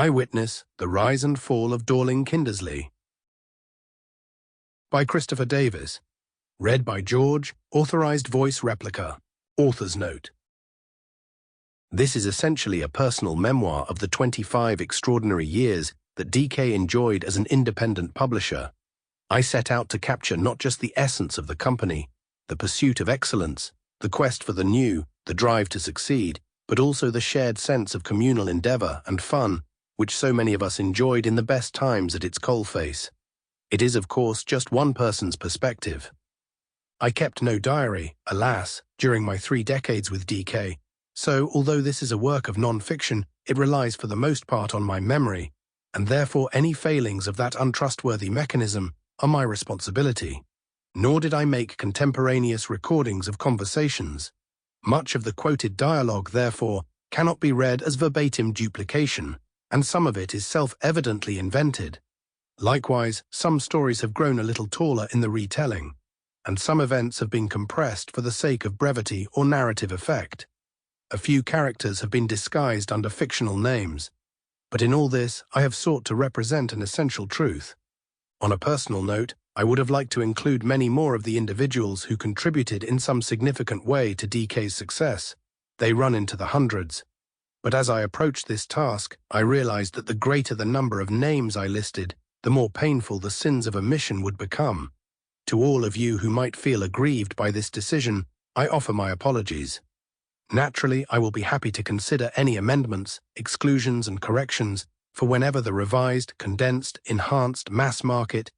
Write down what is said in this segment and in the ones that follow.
Eyewitness, The Rise and Fall of Dorling Kindersley. By Christopher Davis. Read by George, Authorised Voice Replica. Author's Note. This is essentially a personal memoir of the 25 extraordinary years that DK enjoyed as an independent publisher. I set out to capture not just the essence of the company, the pursuit of excellence, the quest for the new, the drive to succeed, but also the shared sense of communal endeavour and fun, which so many of us enjoyed in the best times at its coalface. It is, of course, just one person's perspective. I kept no diary, alas, during my 3 decades with DK, so although this is a work of non-fiction, it relies for the most part on my memory, and therefore any failings of that untrustworthy mechanism are my responsibility. Nor did I make contemporaneous recordings of conversations. Much of the quoted dialogue, therefore, cannot be read as verbatim duplication, and some of it is self-evidently invented. Likewise, some stories have grown a little taller in the retelling, and some events have been compressed for the sake of brevity or narrative effect. A few characters have been disguised under fictional names, but in all this I have sought to represent an essential truth. On a personal note, I would have liked to include many more of the individuals who contributed in some significant way to DK's success. They run into the hundreds. But as I approached this task, I realized that the greater the number of names I listed, the more painful the sins of omission would become. To all of you who might feel aggrieved by this decision, I offer my apologies. Naturally, I will be happy to consider any amendments, exclusions, and corrections for whenever the revised, condensed, enhanced, mass-market,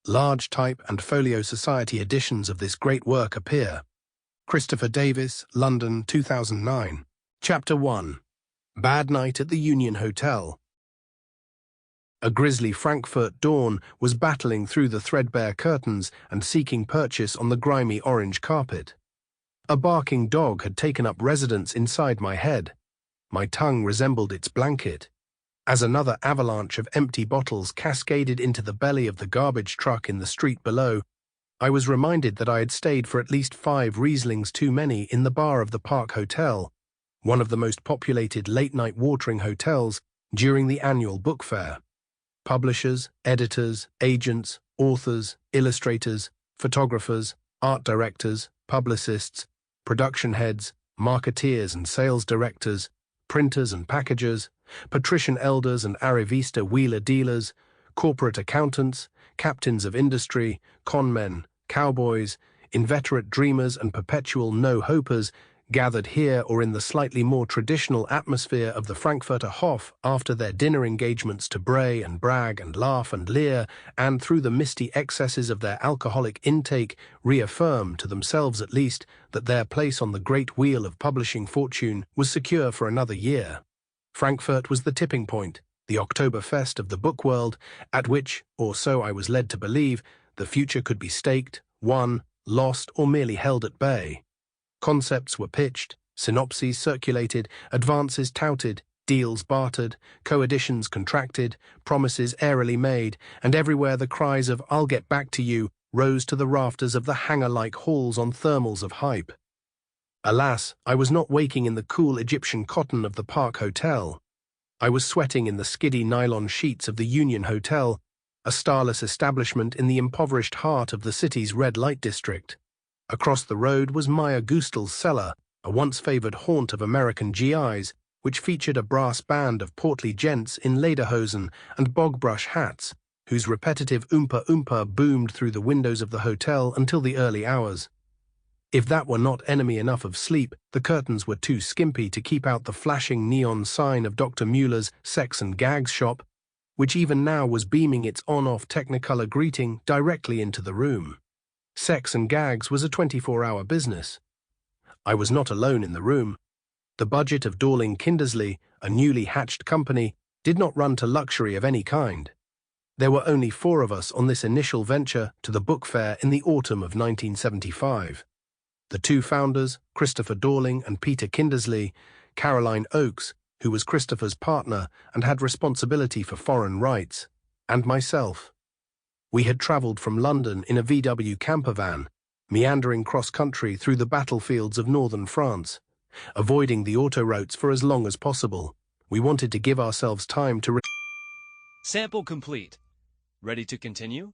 large-type and folio society editions of this great work appear. Christopher Davis, London, 2009. Chapter 1. Bad Night at the Union Hotel. A grisly Frankfurt dawn was battling through the threadbare curtains and seeking purchase on the grimy orange carpet. A barking dog had taken up residence inside my head. My tongue resembled its blanket. As another avalanche of empty bottles cascaded into the belly of the garbage truck in the street below, I was reminded that I had stayed for at least 5 Rieslings too many in the bar of the Park Hotel, one of the most populated late-night watering hotels, during the annual book fair. Publishers, editors, agents, authors, illustrators, photographers, art directors, publicists, production heads, marketeers and sales directors, printers and packagers, patrician elders and Arivista wheeler dealers, corporate accountants, captains of industry, conmen, cowboys, inveterate dreamers and perpetual no-hopers gathered here or in the slightly more traditional atmosphere of the Frankfurter Hof after their dinner engagements to bray and brag and laugh and leer, and through the misty excesses of their alcoholic intake reaffirm, to themselves at least, that their place on the great wheel of publishing fortune was secure for another year. Frankfurt was the tipping point, the Oktoberfest of the book world, at which, or so I was led to believe, the future could be staked, won, lost, or merely held at bay. Concepts were pitched, synopses circulated, advances touted, deals bartered, co-editions contracted, promises airily made, and everywhere the cries of "I'll get back to you" rose to the rafters of the hangar-like halls on thermals of hype. Alas, I was not waking in the cool Egyptian cotton of the Park Hotel. I was sweating in the skiddy nylon sheets of the Union Hotel, a starless establishment in the impoverished heart of the city's red light district. Across the road was Meyer Gustel's cellar, a once-favoured haunt of American GIs, which featured a brass band of portly gents in lederhosen and bog-brush hats, whose repetitive oompa-oompa boomed through the windows of the hotel until the early hours. If that were not enemy enough of sleep, the curtains were too skimpy to keep out the flashing neon sign of Dr. Mueller's Sex and Gags shop, which even now was beaming its on-off Technicolor greeting directly into the room. Sex and Gags was a 24-hour business. I was not alone in the room. The budget of Dorling Kindersley, a newly hatched company, did not run to luxury of any kind. There were only 4 of us on this initial venture to the book fair in the autumn of 1975. The 2 founders, Christopher Dorling and Peter Kindersley, Caroline Oakes, who was Christopher's partner and had responsibility for foreign rights, and myself. We had travelled from London in a VW camper van, meandering cross-country through the battlefields of northern France. Avoiding the autoroutes for as long as possible, we wanted to give ourselves time to Sample complete. Ready to continue?